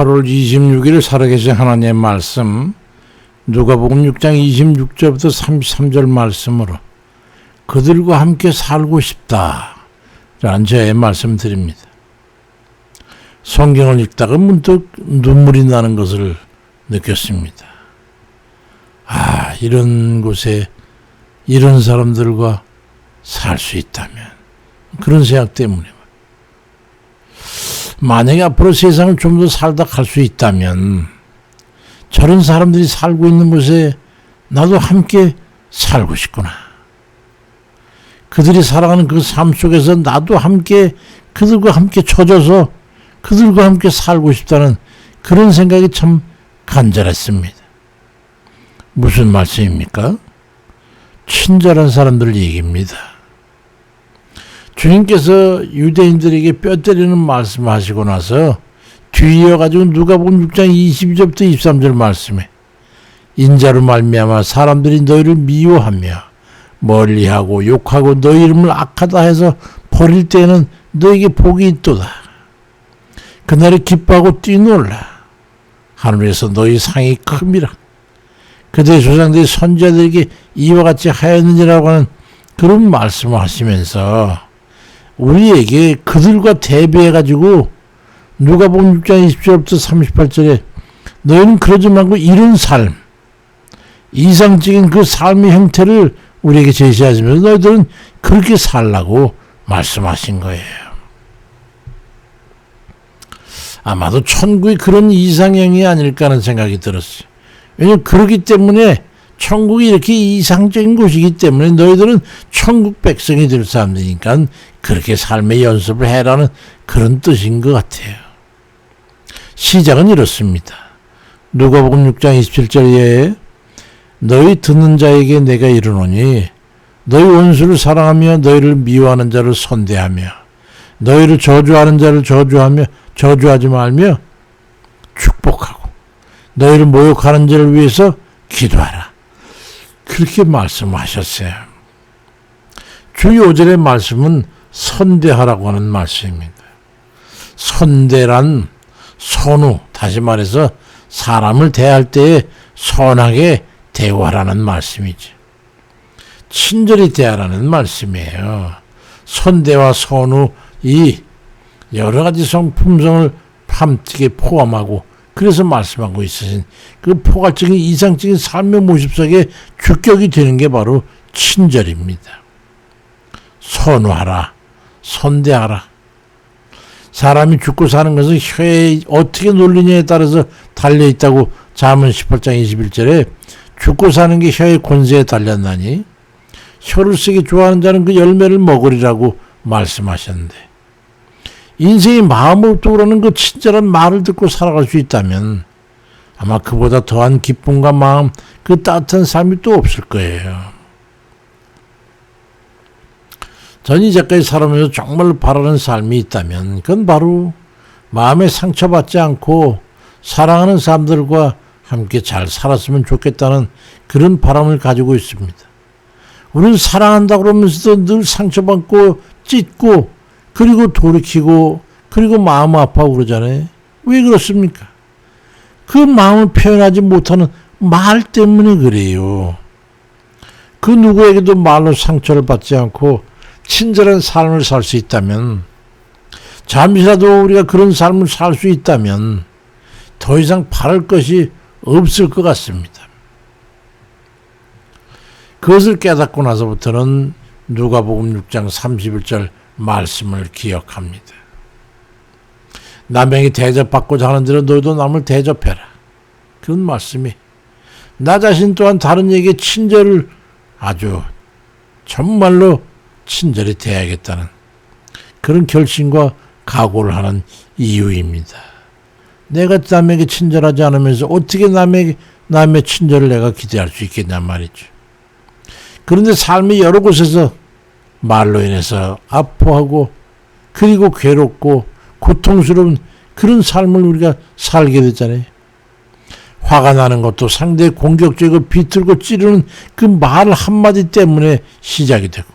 8월 26일 살아계신 하나님의 말씀 누가복음 6장 26절부터 33절 말씀으로 그들과 함께 살고 싶다 라는 저의 말씀 드립니다. 성경을 읽다가 문득 눈물이 나는 것을 느꼈습니다. 이런 곳에 이런 사람들과 살 수 있다면, 그런 생각 때문에 만약에 앞으로 세상을 좀 더 살다 갈 수 있다면 저런 사람들이 살고 있는 곳에 나도 함께 살고 싶구나. 그들이 살아가는 그 삶 속에서 나도 함께 그들과 함께 처져서 그들과 함께 살고 싶다는 그런 생각이 참 간절했습니다. 무슨 말씀입니까? 친절한 사람들 얘기입니다. 주님께서 유대인들에게 뼈 때리는 말씀하시고 나서 뒤이어가지고 누가복음 6장 22절부터 23절 말씀에 인자로 말미암아 사람들이 너희를 미워하며 멀리하고 욕하고 너희 이름을 악하다 해서 버릴 때에는 너에게 복이 있도다. 그날에 기뻐하고 뛰놀라. 하늘에서 너희 상이 큼이라. 그들의 조상들이 선지자들에게 이와 같이 하였느니라고 하는 그런 말씀을 하시면서 우리에게 그들과 대비해가지고 누가복음 6장 20절부터 38절에 너희는 그러지 말고 이런 삶, 이상적인 그 삶의 형태를 우리에게 제시하시면서 너희들은 그렇게 살라고 말씀하신 거예요. 아마도 천국이 그런 이상형이 아닐까 하는 생각이 들었어요. 왜냐하면 그렇기 때문에 천국이 이렇게 이상적인 곳이기 때문에 너희들은 천국 백성이 될 사람들이니까 그렇게 삶의 연습을 해라는 그런 뜻인 것 같아요. 시작은 이렇습니다. 누가복음 6장 27절에 너희 듣는 자에게 내가 이르노니 너희 원수를 사랑하며 너희를 미워하는 자를 선대하며 너희를 저주하는 자를 저주하며 저주하지 말며 축복하고 너희를 모욕하는 자를 위해서 기도하라. 그렇게 말씀하셨어요. 주 5절의 말씀은 선대하라고 하는 말씀입니다. 선대란 선우, 다시 말해서 사람을 대할 때에 선하게 대우하라는 말씀이지. 친절히 대하라는 말씀이에요. 선대와 선우, 이 여러 가지 성품성을 함께 포함하고 그래서 말씀하고 있으신 그 포괄적인 이상적인 삶의 모습 속에 주격이 되는 게 바로 친절입니다. 선호하라, 선대하라. 사람이 죽고 사는 것은 혀에 어떻게 놀리냐에 따라서 달려있다고 잠언 18장 21절에 죽고 사는 게 혀의 권세에 달렸나니 혀를 쓰기 좋아하는 자는 그 열매를 먹으리라고 말씀하셨는데 인생이 마음으로부터 오르는 그 친절한 말을 듣고 살아갈 수 있다면 아마 그보다 더한 기쁨과 마음, 그 따뜻한 삶이 또 없을 거예요. 전 이제까지 살아오면서 정말로 바라는 삶이 있다면 그건 바로 마음에 상처받지 않고 사랑하는 사람들과 함께 잘 살았으면 좋겠다는 그런 바람을 가지고 있습니다. 우리는 사랑한다 그러면서도 늘 상처받고 찢고 그리고 돌이키고 그리고 마음 아파하고 그러잖아요. 왜 그렇습니까? 그 마음을 표현하지 못하는 말 때문에 그래요. 그 누구에게도 말로 상처를 받지 않고 친절한 삶을 살 수 있다면, 잠시라도 우리가 그런 삶을 살 수 있다면 더 이상 바랄 것이 없을 것 같습니다. 그것을 깨닫고 나서부터는 누가복음 6장 31절 말씀을 기억합니다. 남에게 대접받고자 하는 대로 너희도 남을 대접해라. 그런 말씀이 나 자신 또한 다른 이에게 친절을 아주 정말로 친절히 대해야겠다는 그런 결심과 각오를 하는 이유입니다. 내가 남에게 친절하지 않으면서 어떻게 남의 친절을 내가 기대할 수 있겠냔 말이죠. 그런데 삶의 여러 곳에서 말로 인해서 아파하고 그리고 괴롭고 고통스러운 그런 삶을 우리가 살게 되잖아요. 화가 나는 것도 상대의 공격적이고 비틀고 찌르는 그 말 한마디 때문에 시작이 되고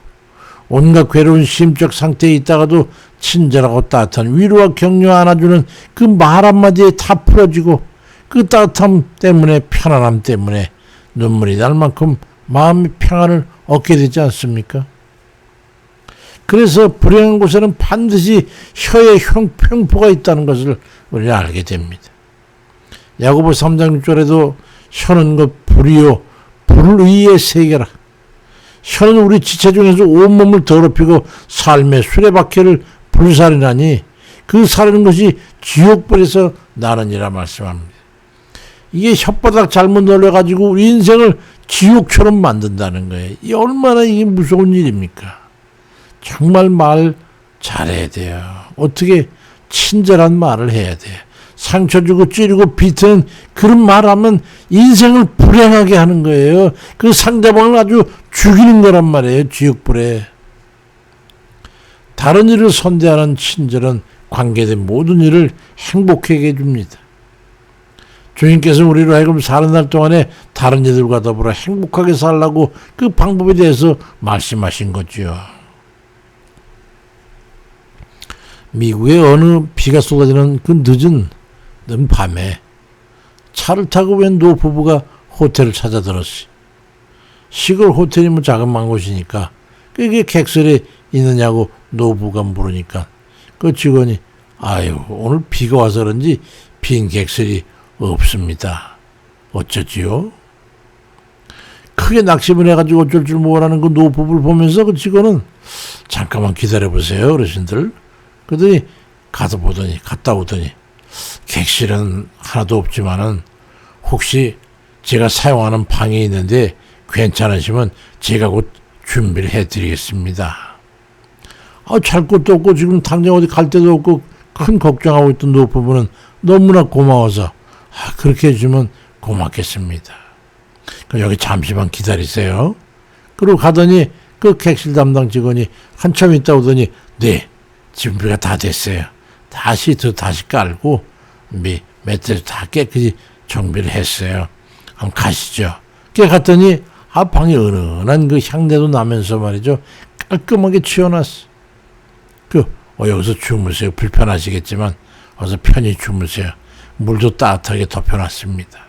온갖 괴로운 심적 상태에 있다가도 친절하고 따뜻한 위로와 격려 안아주는 그 말 한마디에 다 풀어지고 그 따뜻함 때문에 편안함 때문에 눈물이 날 만큼 마음의 평안을 얻게 되지 않습니까? 그래서 불행한 곳에는 반드시 혀에 흉포가 있다는 것을 우리는 알게 됩니다. 야고보 3장 6절에도 혀는 것 불이요 불의의 세계라. 혀는 우리 지체 중에서 온몸을 더럽히고 삶의 수레바퀴를 불살이나니 그 사르는 것이 지옥불에서 나느니라 말씀합니다. 이게 혓바닥 잘못 놀려가지고 우리 인생을 지옥처럼 만든다는 거예요. 이 얼마나 이게 무서운 일입니까? 정말 말 잘해야 돼요. 어떻게 친절한 말을 해야 돼요. 상처 주고 찌르고 비트는 그런 말하면 인생을 불행하게 하는 거예요. 그 상대방을 아주 죽이는 거란 말이에요. 지옥불에. 다른 일을 선대하는 친절은 관계된 모든 일을 행복하게 해줍니다. 주님께서 우리로 하여금 사는 날 동안에 다른 이들과 더불어 행복하게 살라고 그 방법에 대해서 말씀하신 거죠. 미국의 어느 비가 쏟아지는 그 늦은 밤에 차를 타고 웬 노부부가 호텔을 찾아 들었어요. 시골 호텔이 뭐 자그마한 곳이니까 그게 객실에 있느냐고 노부가 물으니까 그 직원이 아유 오늘 비가 와서 그런지 빈 객실이 없습니다. 어쩌지요? 크게 낙심을 해가지고 어쩔 줄 모르는 그 노부부를 보면서 그 직원은 잠깐만 기다려보세요 어르신들. 그러더니 갔다 오더니 객실은 하나도 없지만은 혹시 제가 사용하는 방이 있는데 괜찮으시면 제가 곧 준비를 해드리겠습니다. 잘 것도 없고 지금 당장 어디 갈 데도 없고 큰 걱정하고 있던 노부부는 너무나 고마워서 그렇게 해주면 고맙겠습니다. 그럼 여기 잠시만 기다리세요. 그리고 가더니 그 객실 담당 직원이 한참 있다 오더니 네 준비가 다 됐어요. 시트 다시 깔고 매트리스 다 깨끗이 정비를 했어요. 한번 가시죠. 갔더니 방이 은은한 그 향내도 나면서 말이죠. 깔끔하게 치워놨어. 여기서 주무세요. 불편하시겠지만 어서 편히 주무세요. 물도 따뜻하게 덮여놨습니다.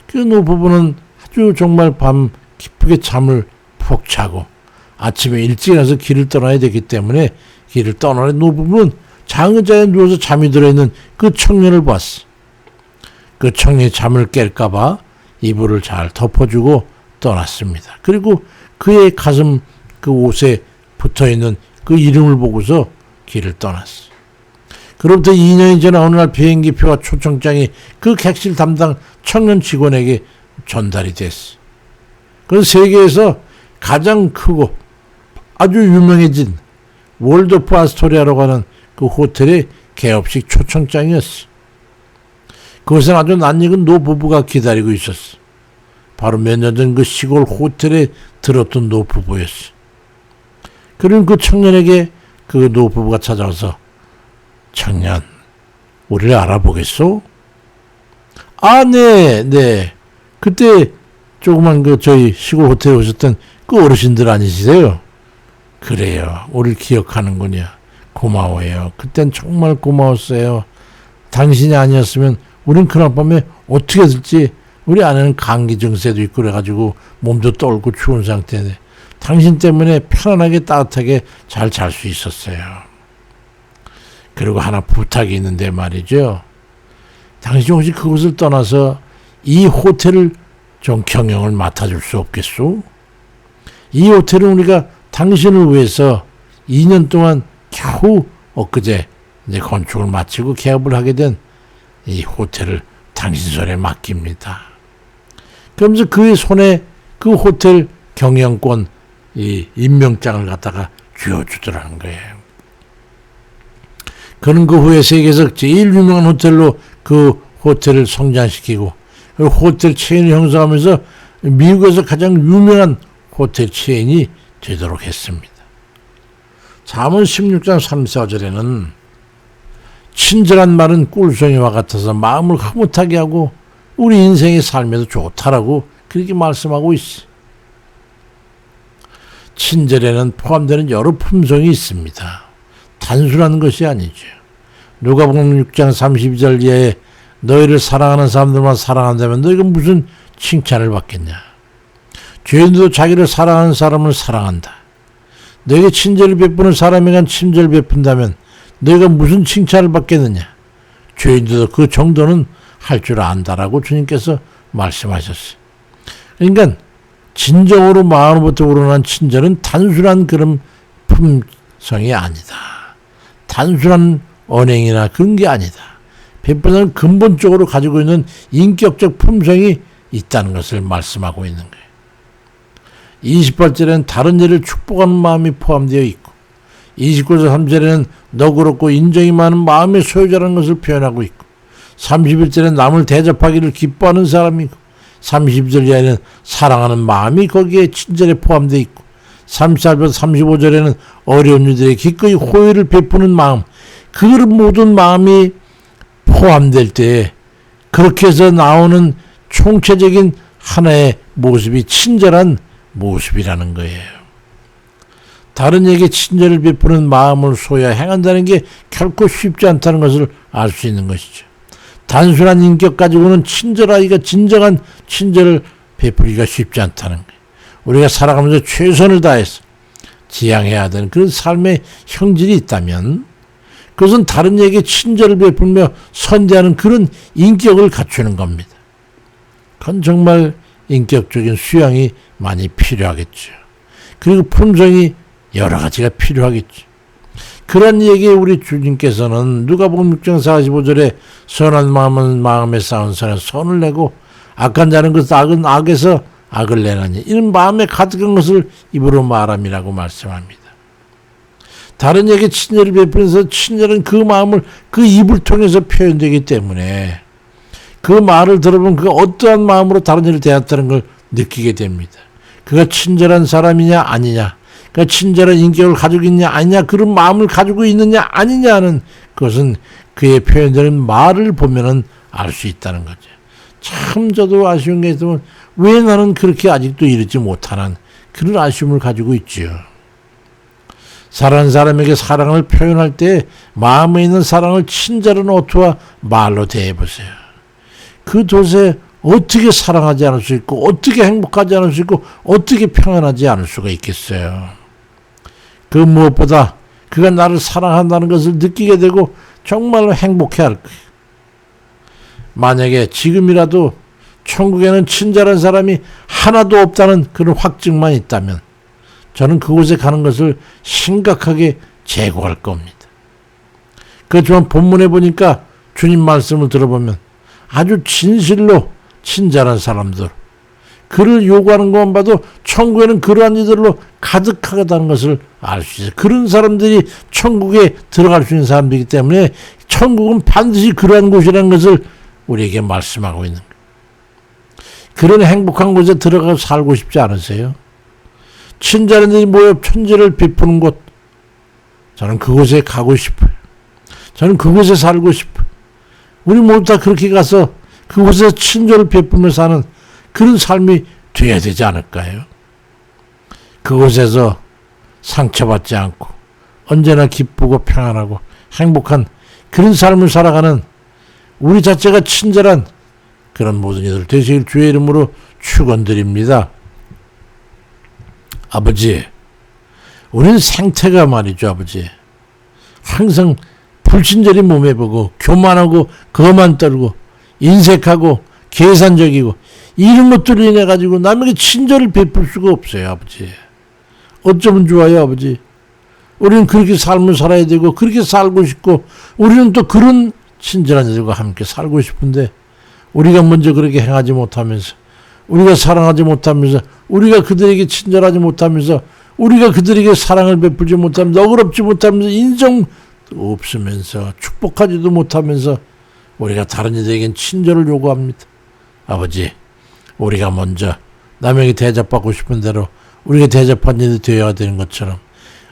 그 노부부는 아주 정말 밤 깊게 잠을 푹 자고 아침에 일찍 일어나서 길을 떠나야 되기 때문에 길을 떠나는 노부부는 장의자에 누워서 잠이 들어있는 그 청년을 봤어. 그 청년이 잠을 깰까봐 이불을 잘 덮어주고 떠났습니다. 그리고 그의 가슴 그 옷에 붙어있는 그 이름을 보고서 길을 떠났어. 그로부터 2년이 지나 어느 날 비행기표와 초청장이 그 객실 담당 청년 직원에게 전달이 됐어. 그건 세계에서 가장 크고 아주 유명해진 월드오프 아스토리아라고 하는 그 호텔의 개업식 초청장이었어. 그것은 아주 낯익은 노부부가 기다리고 있었어. 바로 몇 년 전 그 시골 호텔에 들었던 노부부였어. 그럼 그 청년에게 그 노부부가 찾아와서 청년, 우리를 알아보겠소? 네. 그때 조그만 저희 시골 호텔에 오셨던 그 어르신들 아니시세요? 그래요. 우리를 기억하는군요. 고마워요. 그땐 정말 고마웠어요. 당신이 아니었으면 우린 그날 밤에 어떻게 될지 우리 아내는 감기 증세도 있고 그래가지고 몸도 떨고 추운 상태인데 당신 때문에 편안하게 따뜻하게 잘 잘 수 있었어요. 그리고 하나 부탁이 있는데 말이죠. 당신 혹시 그곳을 떠나서 이 호텔을 좀 경영을 맡아줄 수 없겠소? 이 호텔은 우리가 당신을 위해서 2년 동안 겨우 엊그제 이제 건축을 마치고 개업을 하게 된 이 호텔을 당신 손에 맡깁니다. 그러면서 그의 손에 그 호텔 경영권 이 임명장을 갖다가 쥐어주더라는 거예요. 그는 그 후에 세계에서 제일 유명한 호텔로 그 호텔을 성장시키고 그 호텔 체인을 형성하면서 미국에서 가장 유명한 호텔 체인이 되도록 했습니다. 잠언 16장 3, 4절에는 친절한 말은 꿀송이와 같아서 마음을 흐뭇하게 하고 우리 인생의 삶에도 좋다라고 그렇게 말씀하고 있어. 친절에는 포함되는 여러 품성이 있습니다. 단순한 것이 아니죠. 누가복음 6장 32절 이하에 너희를 사랑하는 사람들만 사랑한다면 너희가 무슨 칭찬을 받겠냐. 죄인도 자기를 사랑하는 사람을 사랑한다. 너에게 친절을 베푸는 사람에게 친절을 베푼다면 너희가 무슨 칭찬을 받겠느냐. 죄인도 그 정도는 할 줄 안다라고 주님께서 말씀하셨어요. 그러니까 진정으로 마음으로부터 우러난 친절은 단순한 그런 품성이 아니다. 단순한 언행이나 그런 게 아니다. 베푸는 근본적으로 가지고 있는 인격적 품성이 있다는 것을 말씀하고 있는 거예요. 28절에는 다른 일을 축복하는 마음이 포함되어 있고 29절 3절에는 너그럽고 인정이 많은 마음의 소유자라는 것을 표현하고 있고 31절에는 남을 대접하기를 기뻐하는 사람이고 32절 이하에는 사랑하는 마음이 거기에 친절에 포함되어 있고 34절 35절에는 어려운 이들에게 기꺼이 호의를 베푸는 마음, 그 모든 마음이 포함될 때에 그렇게 해서 나오는 총체적인 하나의 모습이 친절한 모습이라는 거예요. 다른 이에게 친절을 베푸는 마음을 소유하 행한다는 게 결코 쉽지 않다는 것을 알 수 있는 것이죠. 단순한 인격 가지고는 친절하기가 진정한 친절을 베풀기가 쉽지 않다는 거예요. 우리가 살아가면서 최선을 다해서 지향해야 되는 그런 삶의 형질이 있다면 그것은 다른 이에게 친절을 베풀며 선대하는 그런 인격을 갖추는 겁니다. 그건 정말 인격적인 수양이 많이 필요하겠죠. 그리고 품성이 여러 가지가 필요하겠죠. 그런 얘기에 우리 주님께서는 누가복음 6장 45절에 선한 마음은 마음에 쌓은 선에 선을 내고 악한 자는 그 악은 악에서 악을 내나니 이는 마음에 가득한 것을 입으로 말함이라고 말씀합니다. 다른 이에게 친절을 베푸면서 친절은 그 마음을 그 입을 통해서 표현되기 때문에 그 말을 들어보면 그가 어떠한 마음으로 다른 이를 대했다는 걸 느끼게 됩니다. 그가 친절한 사람이냐 아니냐, 그가 친절한 인격을 가지고 있냐 아니냐, 그런 마음을 가지고 있느냐 아니냐는 그것은 그의 표현되는 말을 보면은 알 수 있다는 거죠. 참 저도 아쉬운 게 있으면 왜 나는 그렇게 아직도 이르지 못하는 그런 아쉬움을 가지고 있지요. 사랑하는 사람에게 사랑을 표현할 때 마음에 있는 사랑을 친절한 어투와 말로 대해보세요. 그 도대체 어떻게 사랑하지 않을 수 있고 어떻게 행복하지 않을 수 있고 어떻게 평안하지 않을 수가 있겠어요. 그 무엇보다 그가 나를 사랑한다는 것을 느끼게 되고 정말로 행복해할 거예요. 만약에 지금이라도 천국에는 친절한 사람이 하나도 없다는 그런 확증만 있다면 저는 그곳에 가는 것을 심각하게 재고할 겁니다. 그렇지만 본문에 보니까 주님 말씀을 들어보면 아주 진실로 친절한 사람들, 그를 요구하는 것만 봐도 천국에는 그러한 이들로 가득하다는 것을 알 수 있어요. 그런 사람들이 천국에 들어갈 수 있는 사람들이기 때문에 천국은 반드시 그러한 곳이라는 것을 우리에게 말씀하고 있는 거예요. 그런 행복한 곳에 들어가서 살고 싶지 않으세요? 친절한 이들이 모여 천지를 베푸는 곳, 저는 그곳에 가고 싶어요. 저는 그곳에 살고 싶어요. 우리 모두 다 그렇게 가서 그곳에서 친절을 베푸며 사는 그런 삶이 돼야 되지 않을까요? 그곳에서 상처받지 않고 언제나 기쁘고 평안하고 행복한 그런 삶을 살아가는 우리 자체가 친절한 그런 모든 이들 되시길 주의 이름으로 축원드립니다. 아버지, 우리는 생태가 말이죠. 아버지, 항상 불친절히 몸에 보고 교만하고 거만 떨고 인색하고 계산적이고 이런 것들로 인해 가지고 남에게 친절을 베풀 수가 없어요. 아버지, 어쩌면 좋아요. 아버지, 우리는 그렇게 삶을 살아야 되고 그렇게 살고 싶고 우리는 또 그런 친절한 이들과 함께 살고 싶은데 우리가 먼저 그렇게 행하지 못하면서 우리가 사랑하지 못하면서 우리가 그들에게 친절하지 못하면서 우리가 그들에게 사랑을 베풀지 못하면서 너그럽지 못하면서 인정 없으면서 축복하지도 못하면서 우리가 다른 이들에겐 친절을 요구합니다. 아버지, 우리가 먼저 남에게 대접받고 싶은 대로 우리가 대접한 일이 되어야 되는 것처럼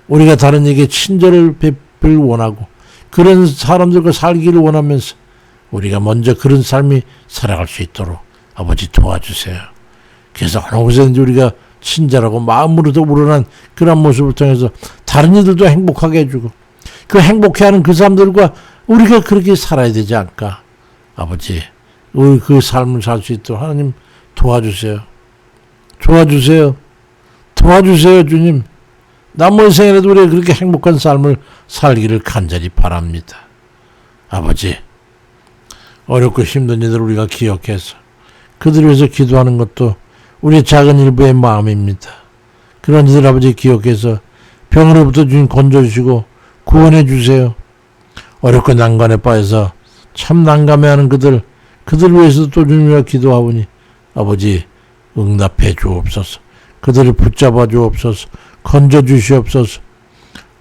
우리가 다른 이에게 친절을 베풀 원하고 그런 사람들과 살기를 원하면서 우리가 먼저 그런 삶이 살아갈 수 있도록 아버지 도와주세요. 그래서 어느 곳에든지 우리가 친절하고 마음으로도 우러난 그런 모습을 통해서 다른 이들도 행복하게 해주고 그 행복해하는 그 사람들과 우리가 그렇게 살아야 되지 않을까. 아버지, 우리 그 삶을 살 수 있도록 하나님 도와주세요. 도와주세요. 도와주세요, 주님. 남은 생에라도 우리가 그렇게 행복한 삶을 살기를 간절히 바랍니다. 아버지, 어렵고 힘든 이들 우리가 기억해서 그들을 위해서 기도하는 것도 우리의 작은 일부의 마음입니다. 그런 이들 아버지 기억해서 병으로부터 주님 건져주시고 구원해 주세요. 어렵고 난관에 빠져서 참 난감해하는 그들 위해서도 또 주님과 기도하오니 아버지 응답해 주옵소서. 그들을 붙잡아 주옵소서. 건져 주시옵소서.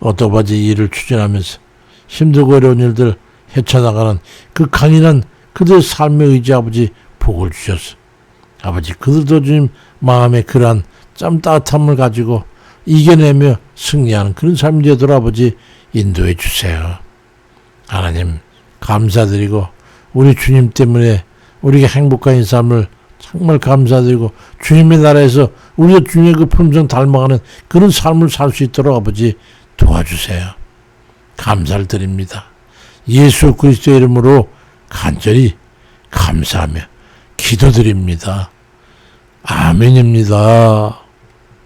어떠바지 일을 추진하면서 힘들고 어려운 일들 헤쳐나가는 그 강인한 그들의 삶의 의지 아버지 복을 주셔서 아버지 그들도 주님 마음에 그러한 참 따뜻함을 가지고 이겨내며 승리하는 그런 삶이 되도록 아버지 인도해 주세요. 하나님 감사드리고 우리 주님 때문에 우리가 행복한 이 삶을 정말 감사드리고 주님의 나라에서 우리가 주님의 그 품성 닮아가는 그런 삶을 살 수 있도록 아버지 도와주세요. 감사를 드립니다. 예수 그리스도의 이름으로 간절히 감사하며 기도드립니다. 아멘입니다.